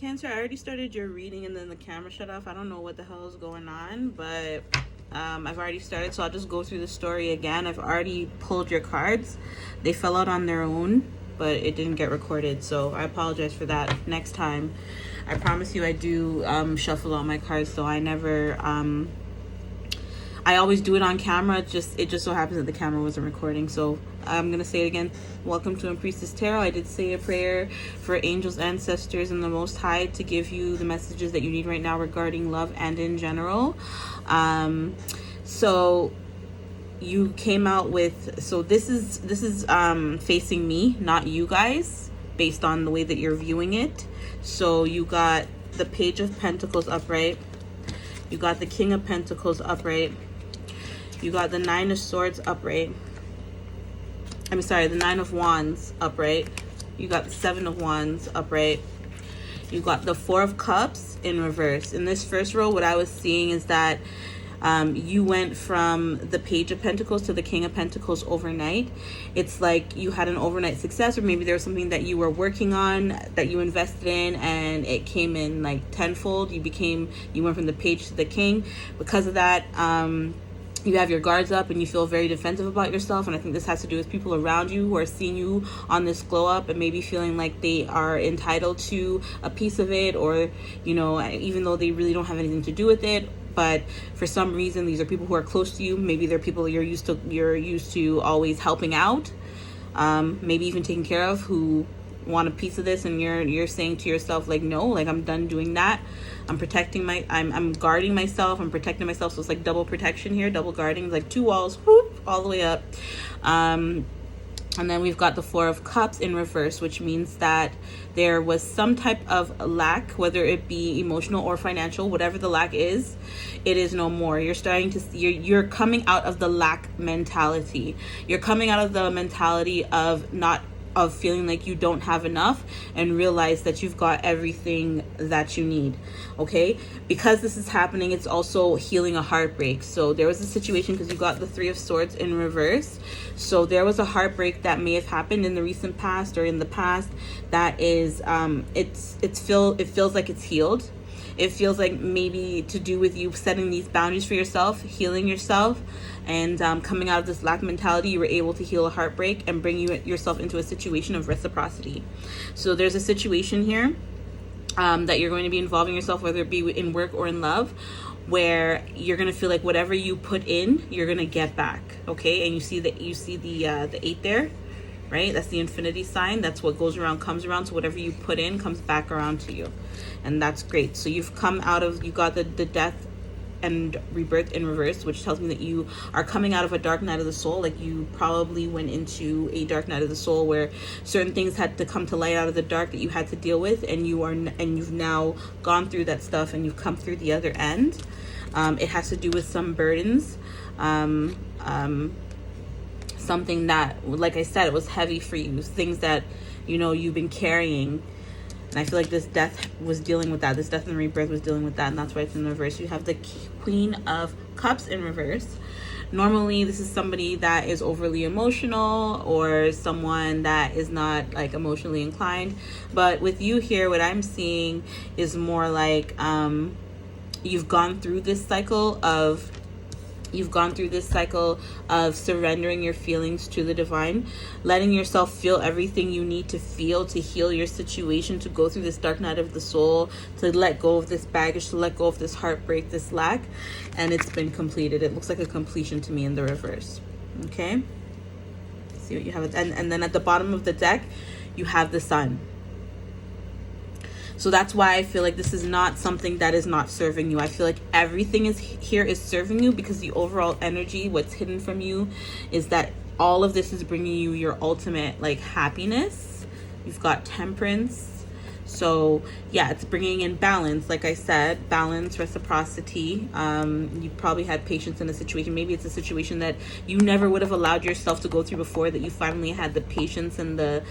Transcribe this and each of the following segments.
Cancer, I already started your reading and then the camera shut off. I don't know what the hell is going on, but I've already started, so I'll just go through the story again. I've already pulled your cards. They fell out on their own, but it didn't get recorded, so I apologize for that. Next time, I promise you I do shuffle out my cards, so I never... I always do it on camera. It just so happens that the camera wasn't recording. So I'm gonna say it again. Welcome to Priestess Tarot. I did say a prayer for angels, ancestors, and the Most High to give you the messages that you need right now regarding love and in general. So you came out with, so this is facing me, not you guys, based on the way that you're viewing it. So you got the Page of Pentacles upright. You got the King of Pentacles upright. You got the Nine of Swords upright. I'm sorry, the Nine of Wands upright. You got the Seven of Wands upright. You got the Four of Cups in reverse. In this first row, what I was seeing is that you went from the Page of Pentacles to the King of Pentacles overnight. It's like you had an overnight success, or maybe there was something that you were working on that you invested in and it came in like tenfold. You went from the Page to the King. Because of that, you have your guards up and you feel very defensive about yourself. And I think this has to do with people around you who are seeing you on this glow up and maybe feeling like they are entitled to a piece of it, or, you know, even though they really don't have anything to do with it. But for some reason, these are people who are close to you. Maybe they're people you're used to always helping out, maybe even taking care of, who want a piece of this, and you're saying to yourself, like, no, like, I'm done doing that. I'm guarding myself, I'm protecting myself. So it's like double protection here, double guarding, like two walls, whoop, all the way up. And then we've got the Four of Cups in reverse, which means that there was some type of lack, whether it be emotional or financial. Whatever the lack is, it is no more. You're starting to see, you're coming out of the lack mentality. You're coming out of the mentality of feeling like you don't have enough, and realize that you've got everything that you need. Okay, because this is happening, it's also healing a heartbreak. So there was a situation, because you got the Three of Swords in reverse, so there was a heartbreak that may have happened in the recent past or in the past that is it feels like it's healed. It feels like maybe to do with you setting these boundaries for yourself, healing yourself, and coming out of this lack mentality. You were able to heal a heartbreak and bring yourself into a situation of reciprocity. So there's a situation here that you're going to be involving yourself, whether it be in work or in love, where you're going to feel like whatever you put in, you're going to get back. Okay, and you see the 8 there, right? That's the infinity sign. That's what goes around comes around. So whatever you put in comes back around to you, and that's great. So you got the death and rebirth in reverse, which tells me that you are coming out of a dark night of the soul. Like, you probably went into a dark night of the soul where certain things had to come to light out of the dark that you had to deal with, and you've now gone through that stuff and you've come through the other end. It has to do with some burdens, something that, like I said, it was heavy for you, things that, you know, you've been carrying. And I feel like this death was dealing with that. This death and rebirth was dealing with that, and that's why it's in reverse. You have the Queen of Cups in reverse. Normally, this is somebody that is overly emotional, or someone that is not, like, emotionally inclined. But with you here, what I'm seeing is more like you've gone through this cycle of surrendering your feelings to the divine, letting yourself feel everything you need to feel to heal your situation, to go through this dark night of the soul, to let go of this baggage, to let go of this heartbreak, this lack, and it's been completed. It looks like a completion to me in the reverse. Okay, see what you have, and then at the bottom of the deck you have the Sun. So that's why I feel like this is not something that is not serving you. I feel like everything is serving you, because the overall energy, what's hidden from you, is that all of this is bringing you your ultimate, like, happiness. You've got Temperance. So yeah, it's bringing in balance. Like I said, balance, reciprocity. You probably had patience in a situation. Maybe it's a situation that you never would have allowed yourself to go through before, that you finally had the patience and the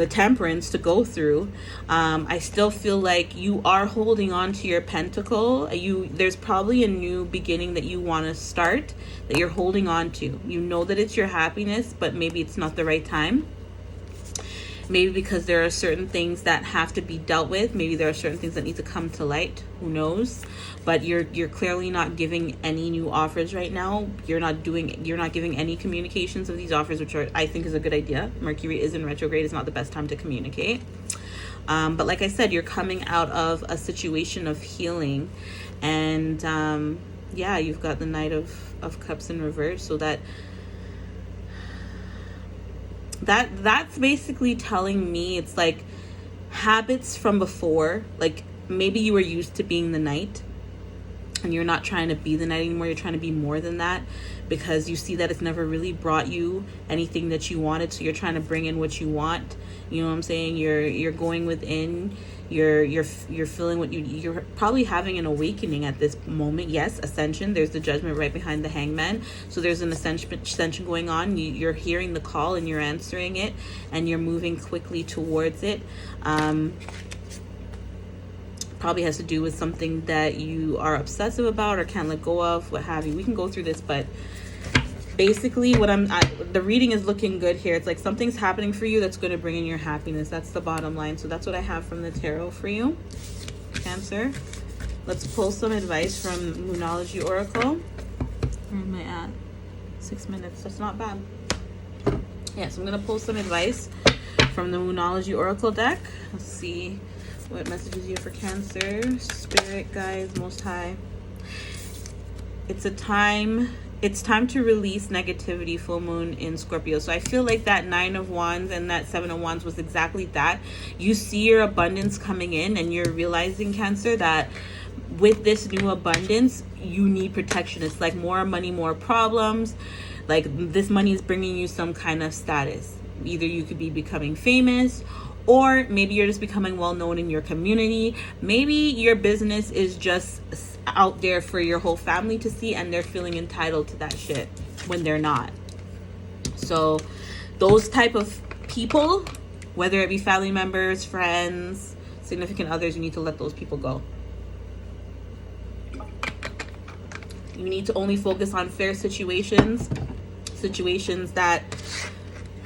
temperance to go through. I still feel like you are holding on to your pentacle. There's probably a new beginning that you want to start, that you're holding on to. You know that it's your happiness, but maybe it's not the right time. Maybe because there are certain things that have to be dealt with. Maybe there are certain things that need to come to light. Who knows? But you're clearly not giving any new offers right now. You're not giving any communications of these offers, which I think is a good idea. Mercury is in retrograde. It's not the best time to communicate. But like I said, you're coming out of a situation of healing, and yeah, you've got the Knight of Cups in reverse. So that's basically telling me it's like habits from before. Like maybe you were used to being the knight and you're not trying to be the knight anymore. You're trying to be more than that because you see that it's never really brought you anything that you wanted. So you're trying to bring in what you want. You know what I'm saying? You're going within. You're feeling what you're probably having an awakening at this moment. Yes, ascension. There's the Judgment right behind the Hangman. So there's an ascension going on. You're hearing the call and you're answering it, and you're moving quickly towards it. Probably has to do with something that you are obsessive about or can't let go of, what have you. We can go through this, but basically the reading is looking good here. It's like something's happening for you that's going to bring in your happiness. That's the bottom line. So that's what I have from the tarot for you, Cancer. Let's pull some advice from Moonology Oracle. Where am I at? 6 minutes. That's not bad. Yeah, so I'm going to pull some advice from the Moonology Oracle deck. Let's see what messages you have for Cancer. Spirit, guides, Most High. It's time to release negativity, full moon in Scorpio. So I feel like that 9 of Wands and that 7 of Wands was exactly that. You see your abundance coming in and you're realizing, Cancer, that with this new abundance, you need protection. It's like more money, more problems. Like this money is bringing you some kind of status. Either you could be becoming famous, or maybe you're just becoming well known in your community. Maybe your business is just out there for your whole family to see and they're feeling entitled to that shit when they're not. So those type of people, whether it be family members, friends, significant others, you need to let those people go. You need to only focus on fair situations that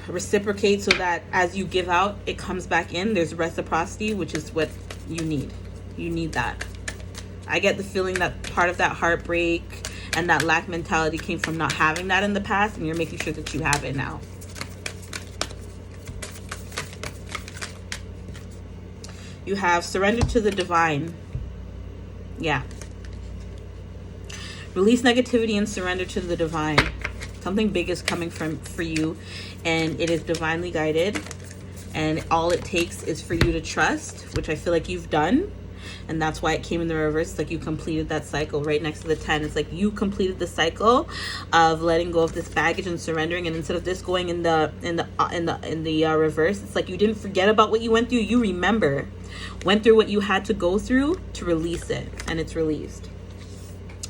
reciprocate, so that as you give out, it comes back in. There's reciprocity, which is what you need. You need that. I get the feeling that part of that heartbreak and that lack mentality came from not having that in the past, and you're making sure that you have it now. You have surrender to the divine. Yeah. Release negativity and surrender to the divine. Something big is coming for you, and it is divinely guided, and all it takes is for you to trust, which I feel like you've done, and that's why it came in the reverse. It's like you completed that cycle right next to the 10. It's like you completed the cycle of letting go of this baggage and surrendering, and instead of this going in the reverse, it's like you didn't forget about what you went through. You went through what you had to go through to release it, and it's released.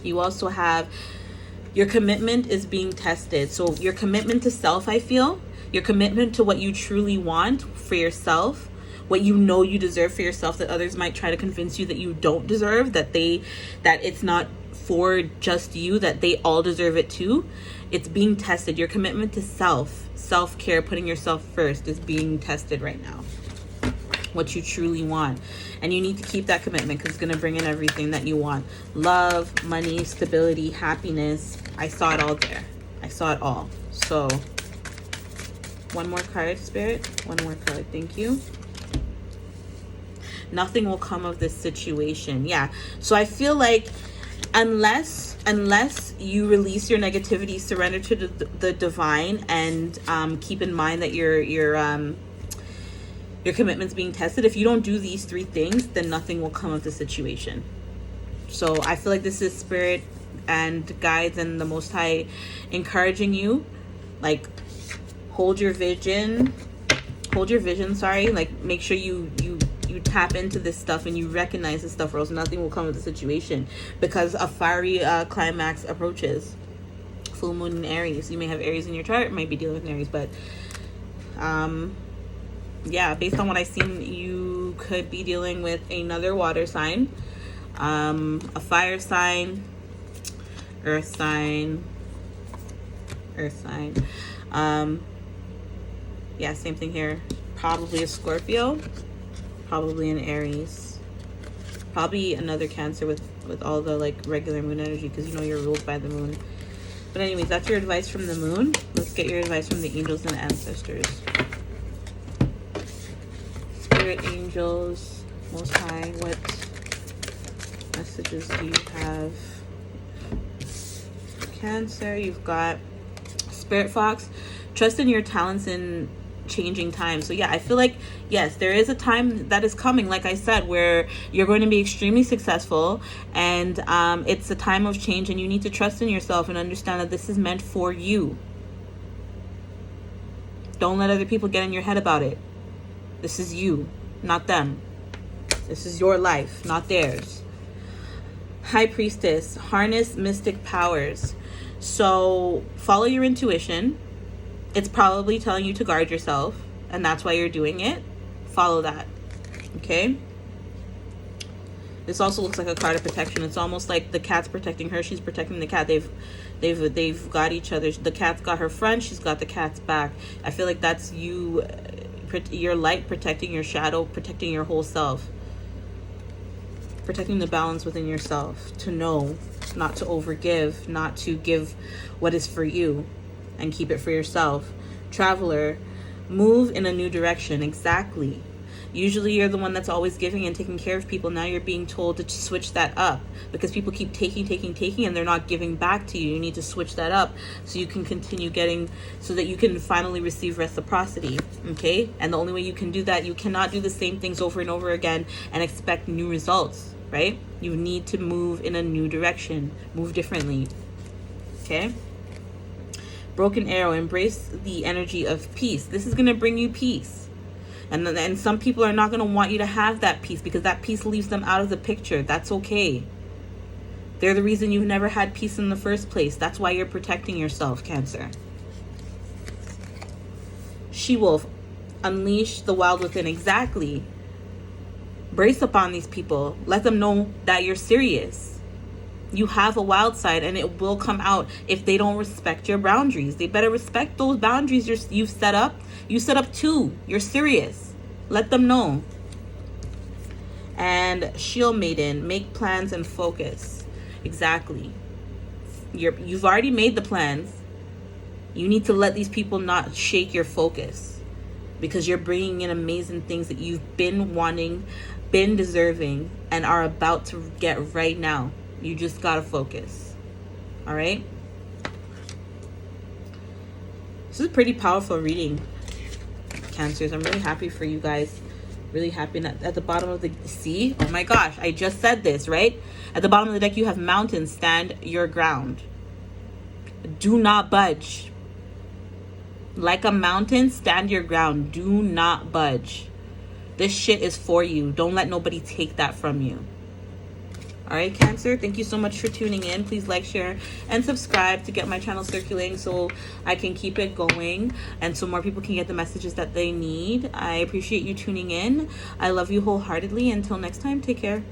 You also have your commitment is being tested. So your commitment to self, I feel, your commitment to what you truly want for yourself, what you know you deserve for yourself that others might try to convince you that you don't deserve, that it's not for just you, that they all deserve it too. It's being tested. Your commitment to self-care, putting yourself first, is being tested right now. What you truly want, and you need to keep that commitment because it's going to bring in everything that you want. Love, money, stability, happiness. I saw it all there. I saw it all. So one more card, Spirit. One more card. Thank you. Nothing will come of this situation. Yeah. So I feel like unless you release your negativity, surrender to the divine, and keep in mind that your commitment's being tested. If you don't do these 3 things, then nothing will come of the situation. So I feel like this is Spirit and guides and the Most High encouraging you. Like, hold your vision, sorry. Like, make sure you tap into this stuff and you recognize this stuff, or else nothing will come of the situation, because a fiery climax approaches. Full moon in Aries. You may have Aries in your chart, might be dealing with Aries, but yeah, based on what I've seen, you could be dealing with another water sign, a fire sign, earth sign. Yeah, same thing here. Probably a Scorpio. Probably an Aries. Probably another Cancer with all the like regular moon energy, because you know you're ruled by the moon. But anyways, that's your advice from the moon. Let's get your advice from the angels and ancestors. Spirit angels, Most High, what messages do you have? Cancer, you've got Spirit Fox. Trust in your talents in changing time. So yeah, I feel like, yes, there is a time that is coming, like I said, where you're going to be extremely successful, and it's a time of change, and you need to trust in yourself and understand that this is meant for you. Don't let other people get in your head about it. This is you, not them. This is your life, not theirs. High Priestess, harness mystic powers. So follow your intuition. It's probably telling you to guard yourself, and that's why you're doing it. Follow that. Okay? This also looks like a card of protection. It's almost like the cat's protecting her, she's protecting the cat. They've got each other. The cat's got her front, she's got the cat's back. I feel like that's you, your light protecting your shadow, protecting your whole self. Protecting the balance within yourself, to know not to overgive, not to give what is for you, and keep it for yourself. Traveler, move in a new direction. Exactly. Usually you're the one that's always giving and taking care of people. Now you're being told to switch that up, because people keep taking, and they're not giving back to you. You need to switch that up so you can continue getting, so that you can finally receive reciprocity. Okay? And the only way you can do that, you cannot do the same things over and over again and expect new results, right? You need to move in a new direction. Move differently. Okay? Broken Arrow, embrace the energy of peace. This is going to bring you peace. And some people are not going to want you to have that peace, because that peace leaves them out of the picture. That's okay. They're the reason you've never had peace in the first place. That's why you're protecting yourself, Cancer. She-Wolf, unleash the wild within. Exactly. Brace upon these people. Let them know that you're serious. You have a wild side, and it will come out if they don't respect your boundaries. They better respect those boundaries you've set up. You set up 2. You're serious. Let them know. And Shield Maiden, make plans and focus. Exactly. You've already made the plans. You need to let these people not shake your focus, because you're bringing in amazing things that you've been wanting, been deserving, and are about to get right now. You just gotta focus. All right? This is a pretty powerful reading, Cancers. I'm really happy for you guys. Really happy. At the bottom of the sea, oh my gosh, I just said this, right? At the bottom of the deck, you have mountains. Stand your ground. Do not budge. Like a mountain, stand your ground. Do not budge. This shit is for you. Don't let nobody take that from you. All right, Cancer, thank you so much for tuning in. Please like, share, and subscribe to get my channel circulating so I can keep it going and so more people can get the messages that they need. I appreciate you tuning in. I love you wholeheartedly. Until next time, take care.